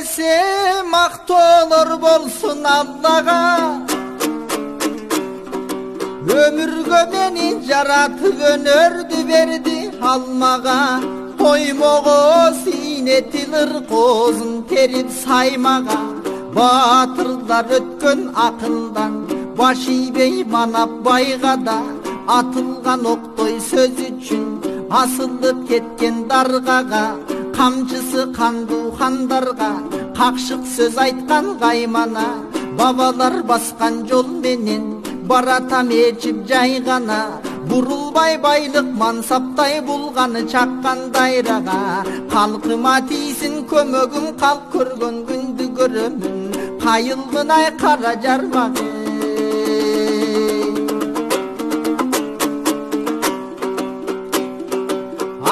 келбесе мактоолор болсун Аллага. Өмүргө мени жаратып өнөрдү берди алмага. Тоймого сийнетилир козун терип саймага. Батырлар өткөн акылдан баш ийбей манап байга да. Атылган октой сөз үчүн асылып кеткен даргага. Камчысы кандуу хандарга какшык сөз айткан каймана. Бабалар баскан жол менен баратам ээрчип жайгана. Бурулбай байлык мансаптай булганы чаккан дайрага. Калкыма тийсин көмөгүм, калк көргөн күндү көрөмүн. Кайылгын ай кара жармагы.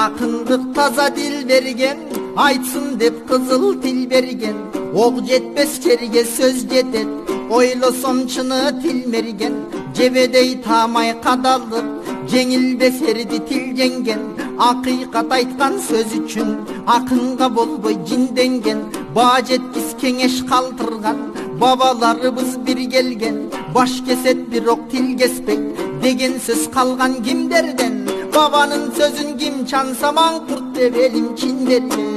Акындык таза дил берген, айтсын деп кызыл тил берген. Ок жетпес жерге сөз жетет, ойлосом чыны тил мерген. Жебедей таамай кадалып, жеңилбес эрди тил жеңген. Акыйкат айткан сөз үчүн акынга болбой жинденген. Баа жеткис кеңеш калтырган бабаларыбыз бир келген. Баш кесет бирок тил кеспейт деген сөз калган кимдерден. Бабанын сөзүн ким чанса маңкурт деп элим чиндерген.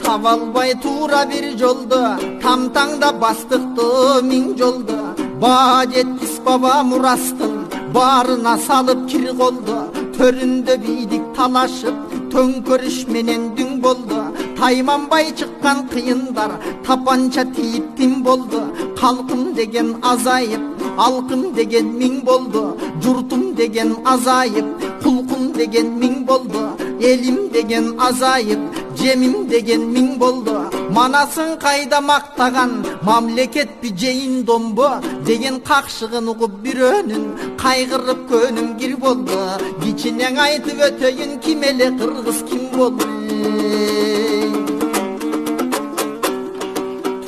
Таба албай туура бир жолду, тамтаңда бастыктуу миң жолду. Баа жеткис баба мурастын баарына салып кир колду. Төрүндө бийдик талашып, төңкөрүш менен дүң болду. Тайманбай чыккан кыйындар тапанча тийип тим болду. Калкым деген азайып, алкым деген миң болду. Журтум деген азайып, кулкум деген миң болду. Элим деген азайып, жемим деген миң болду. Манасын кайда мактаган мамлекетпи жейин домбо деген какшыгын угуп бирөөнүн кайгырып көнүм кир болду. Кичинең айтып өтөйүн, ким эле кыргыз ким болду.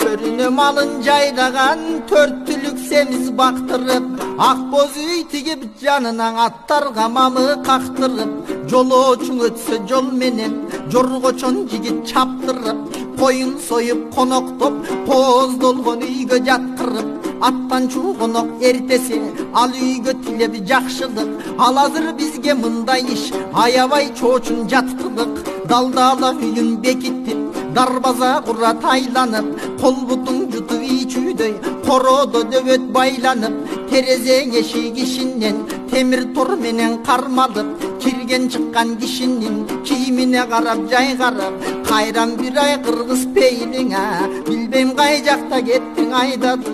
Төрүнө малын жайлаган төрт түлүк семиз бактырып, ак боз үй тигип жанынан аттарга мамы кактырып. Жолоочуң өтсө жол менен жоргочон жигит чаптырып. Коюн союп коноктоп, кооздолгон үйгө жаткырып. Аттан чугунок эртеси ал үйгө тилеп жакшылык. Ал азыр бизге мындай иш аябай чоочун жаткылык. Далдаала үйүн бекиттип, дарбаза курат айланып. Кол бутуң жутуп ичүүдөй короодо дөбөт байланып. Терезең эшик ишинен темир тор менен кармалып. Кирген чыккан кишинин кийимине карап жайгарып. Кайран бир ай кыргыз пейлиңе, билбейм кай жакта кеттиң айдады.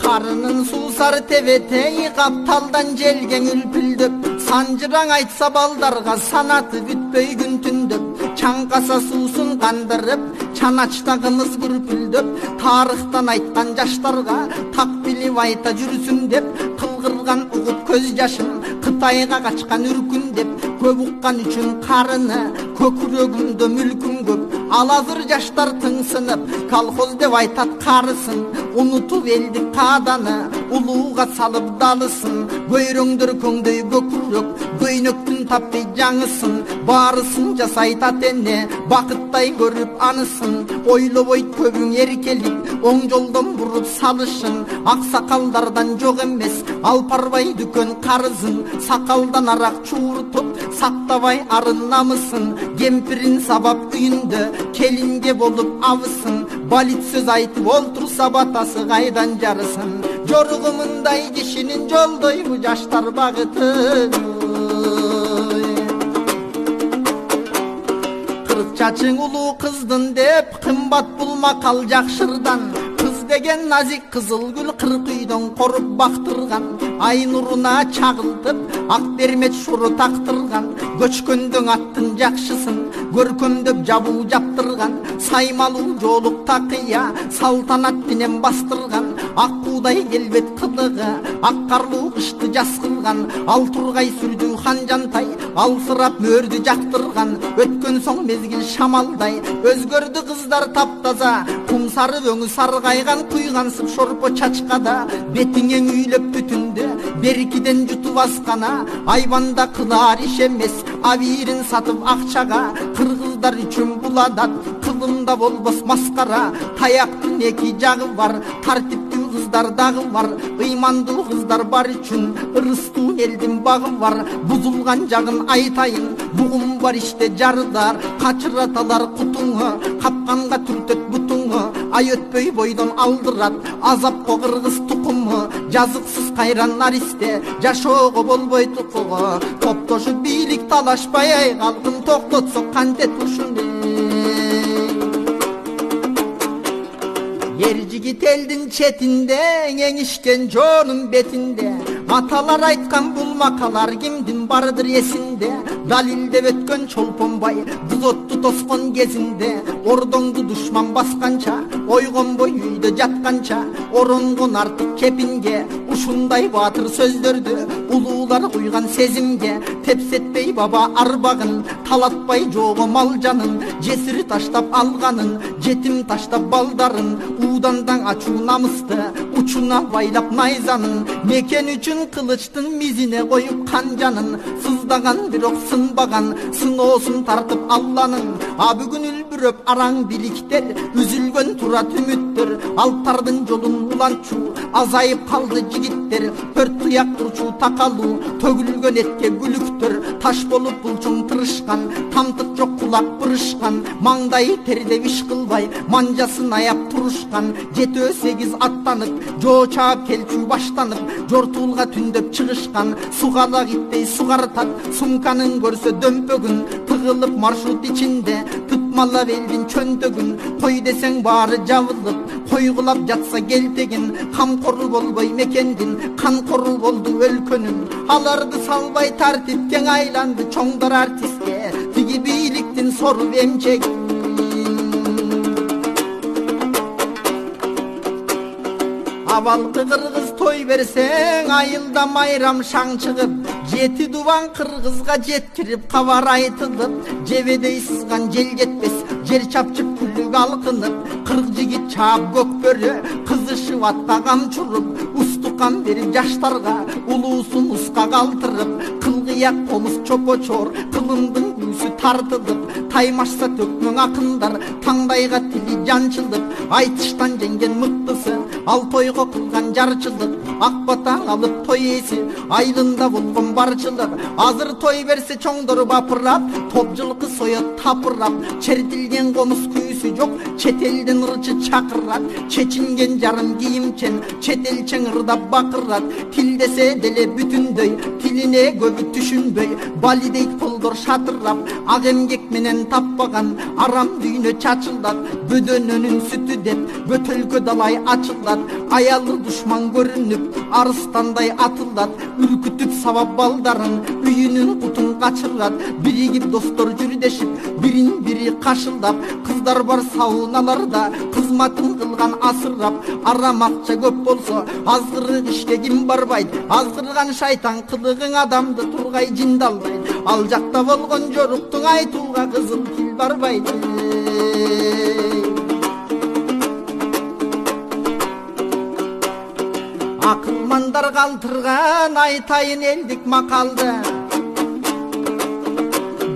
Карынын суусар тебетей капталдан желген үлпүлдөп. Санжыраң айтса балдарга санаты бүтпөй күн түндөп. Чаңкаса суусун кандырып, чаначта кымыз күрпүлдөп. Тарыхтан айткан жаштарга так билип айта жүрсүн деп. Кылгырган угуп көз жашын, Кытайга качкан үркүн деп. Көп уккан үчүн карыны, көкүрөгүмдө мүлкүм көп. Ал азыр жаштар тыңсынып, колхоз деп айтат карысын. Унутуп элдик кааданы, улууга салып далысын. Көйрөңдөр көңдөй көкүрөк, көйнөктүн таппай жаңысын. Баарысын жасайтат эне, бакыттай көрүп анысын. Ойлобойт көбүң эркелик, оң жолдон буруп салышын. Аксакалдардан жок эмес, алпарбай дүкөн карызын. Сакалдан арак чууртуп, сактабай арын намысын. Кемпирин сабап үйүндө, келинге болуп абысын. Балит сөз айтып олтурса батасы кайдан жарысын. Жоругу мындай кишинин жолдойбу жаштар багыты. Кырк чачың улуу кыздын деп кымбат бул макал жакшырдан. Кыз деген назик кызыл гүл, 40 үйдөн коруп бактырган. Ай нуруна чагылтып, ак бермет шуру тактырган. Көчкөндүң аттын жакшысын көркөмдөп жабуу жаптырган. Саймалуу жоолук такыя салтанат менен бастырган. Ак куудай келбет кылыгы, ак карлуу кышты жас кылган. Ал тургай сүрдүү хан жантай, алсырап мөрдү жактырган. Өткөн соң мезгил шамалдай, өзгөрдү кыздар таптаза. Кум сары өңү саргайган, Кайдан куйгансып шорпо чачкада, бетиңе үйлөп бүтүндө, беркиден жутуп аскана, айбанда кылар иш эмес, абийирин сатып акчага, кыргыздар үчүн бул адат, кылымда болбос маскара, таяктын эки жагы бар, тартиптүү кыздар дагы бар, ыймандуу кыздар бар үчүн, ырыстуу элдин багы бар, бузулган жагын айтайын, бугум бар иште жарыдар, качыраталар кутуңу, капканга түртөт бутуңу, ай өтпөй бойдон алдырат, азапко кыргыз тукуму, жазыксыз кайран наристе, жашоого болбой тукугу, топтошуп бийлик талашпай, ай калкын токтотсо кантет ушуну. Ер жигит элдин четинде, эңишкен жоонун бетинде, аталар айткан бул макалар кимдин бардыр эсинде, далилдеп өткөн чолпонбай, дузотту тоскон кезинде, ордоңду душман басканча, ойгонбой үйдө жатканча, оронгон артык кепинге, ушундай баатыр сөздөрдү улуулар куйган сезимге, тепсетпей баба арбагын, талатпай жоого мал жанын, жесир таштап алганын, жетим таштап балдарын, удандан ачуу намысты, учуна байлап найзанын, мекен үчүн кылычтын мизине коюп канжанын, сыздаган бирок сынбаган, сыноосун тартып Алланын, а бүгүн үлбүрөп араң биликтер, үзүлгөн турат үмүттөр, алтардын жолун уланчу, азайып калды жигиттер, төрт туяк турчу такалуу, төгүлгөн этке күлүктөр, таш болуп булчуң тырышкан, тамтык жок кулак бырышкан, маңдайы терде виш кылбай, манжасын аяп турушкан, 7-8 аттанып, жоо чаап келчү баштанып, жортуулга түндөп чыгышкан, сугала китпей сугартат, сумканын көрсө дөмпөгүн, тыгылып маршрут ичинде, тытмалап элдин чөнтөгүн, кой десең баары жабылып, койгулап жатса келтегин, камкору болбой мекендин, канкору болду өлкөнүн, аларды салбай тартип кең айланды чоңдор артистке, тиги бийликтин соруп эмчеги. Абалкы кыргыз той берсең, айылда майрам шаң чыгып, 7 дубан кыргызга жеткирип кабар айтылып, жебедей сызган жел жетпес, жер чапчып күлүк алкынып, кырк жигит чаап көкбөрү, кызышып атка камчуруп, устукан берип жаштарга, улуусун уска калтырып, кылгыяк комуз чопочор, кылымдын күйсү тартылып, таймашса төкмөң акындар, таңдайга тили жанчылып, айтыштан жеңген мыктысы, ал тойго кылган жарчылык, ак батаң алып той эси, айылында болгон барчылык, азыр той берсе чоңдор бапырап, топ жылкы соет тапырап, чертилген комуз күйсү жок, чет элден ырчы чакырат, чечинген жарым кийимчен, чет элчең ырдап бакырат, тил десе деле бүтүндөй, тилине көбү түшүнбөй, балидей колдор шатырап, ак эмгек менен таппаган, арам дүйнө чачылат, бөдөнөнүн сүтү деп, бөтөлкө далай ачылат, аялы душман көрүнүп, арыстандай атылат, үркүтүп сабап балдарын, үйүнүн кутун качырат, биригип достор жүрдешип, бирин бири кашылдап, кыздар бар сауналарда, кызматын кылган асырап, арам акча көп болсо, азгырык ишке ким барбайт, азгырган шайтан кылыгың адамды тургай жиндалбайт, ал жакта болгон жоруктуң айтууга кызыл тил барбайт. Акылмандар калтырган айтайын элдик макалды,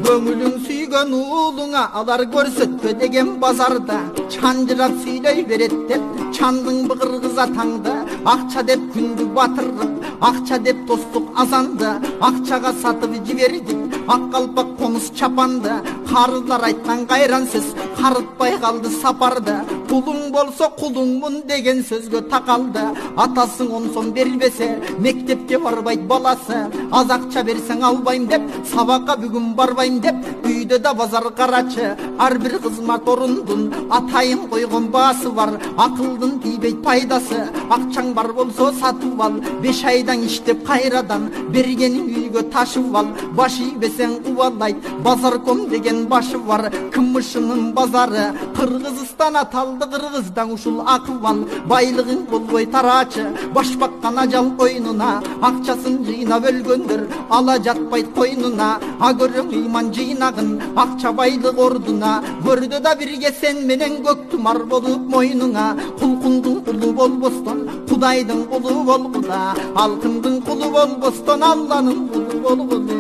көңүлүң сүйгөн уулуңа алар көрсөтпө деген базарда, чанжырап сүйлөй берет деп, чандың кыргыз атаңды, акча деп күндү батырып, акча деп достук азанды, акчага сатып жибердик, ак калпак комуз чапанды, карылар айткан кайран сөз, карытпай калды сапарды, пулуң болсо кулуңмун деген сөзгө такалды, атасың 10 сом бербесе, мектепке барбайт баласы, аз акча берсең албайм деп, сабакка бүгүн барбайм деп, үйдө да базар карачы, ар бир кызмат орундун, атайын койгон баасы бар, акылдын тийбейт пайдасы, акчаң бар болсо сатып ал, 5 айдан иштеп кайрадан, бергениң үйгө ташып ал, баш ийбесең убалайт, базарком деген башы бар, кымышынын базары, Кыргызстан аталды Kaldı Kırgız'dan uşul akıval, baylığın bolboy tarachı, baş bakkan ajal oyununa, akçasın jıynap ölgöndür, alajatpayt koynuna, agörüң iman jıynagın, akça baylık orduna, gördü da birge sen menen gök tumar bolup moynuңa, kulkundun kulu bolboston, Kudaydın kulu bolguda, halkındın kulu bolboston, Allah'nın kulu bolguda.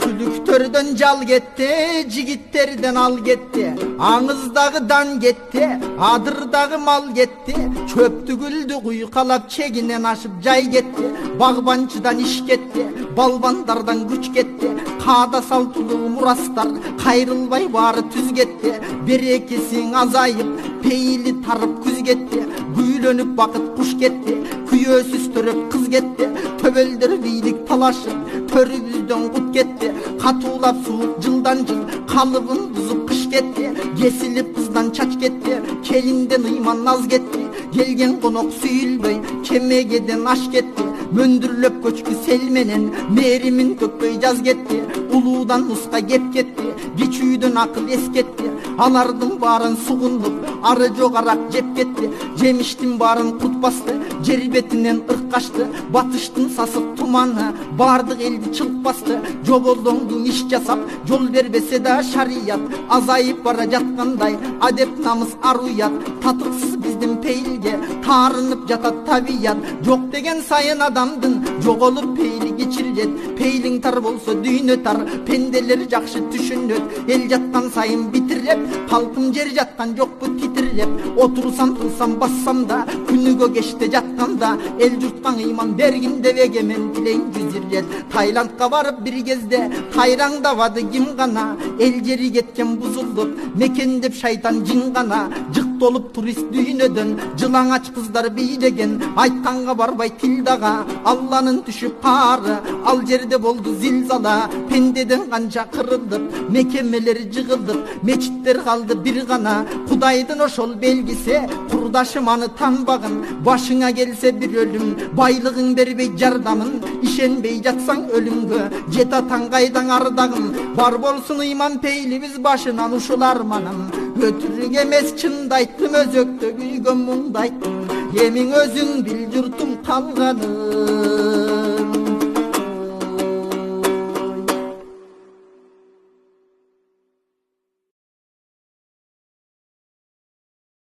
Külüktörden jal getdi, jigitterden al getdi, Aňyzdagy dan getdi, adyrdagy mal getdi, çöptü güldü kuykalap çeginen aşıp jay getdi, bagbançıdan iş getdi, balbandardan güç getdi, Kada saltulu murastar kayrılbay bары tüz getdi, berekesiň azayıp peyili tarıp küz getdi, güýlenip bakıt kuş getdi, küyösüz törep kız getdi, töbeldir bilik talaşıp törübüzden kut getdi, katulap suup jıldan jıl kalıbın buzup kış getdi, kesilip kızdan çaç getdi, kelinden ıyman naz getdi, gelgen konok süýülbey kemegeden aş getdi, möndürlöp köçkü selmenen merimin kökbey jaz getdi, uludan nuska gep getdi, giçüýden akıl es getdi, anardın barın sugunlup arı jogarak jep getdi, jemiştin barın kut bastı, jerbetinden ırk kaçtı, batıştın sasık tumanı, bardık eldi çılk bastı, joboldoňdun iş jasap, jol berbese da şariat, azayıp bara jatkanday, adep namys aruyat, tatıksız bizdin peýilge, tarınıp jatat tabiat, jok degen sayın adamdın, jogolup peýili geçirjet, peýliň tar bolsa düýnö tar, pendeler jakşı düşünöt, el jatkan sayın bitirrep, kalkın jer jatkan jok bu titirrep, otursam tılsam bassam da, күнүгө кечте жатканда, el журтка ыйман бергин деп эгемен тилейин жүзүрjet, Taylandga барып bir кезде, кайраңдабады ким гана, el jeri кеткен бузулуп, мекендеп шайтан жин гана, жык толуп турист дүйнөдөн, жылаңач кыздар бийлеген, айтканга барбай тил дага, Алланын түшүп кары, ал жерде болду зилзала, пендеден канча кырылып, мекемелер жыгылып, мечиттер калды bir гана, Кудайдын ошол белгиси, курдашым аны танбагын, başına gelse bir ölüm, baylığın berbey jardamın, işenbey jatsaң ölümgö, jet ataң kaydan ardagın, bar bolsun iman peylimiz başınan uşul armanım, ötürük emes çındayttım, özöktö güýgön muңdayttım, emiň özüň bil jurtum kalgany.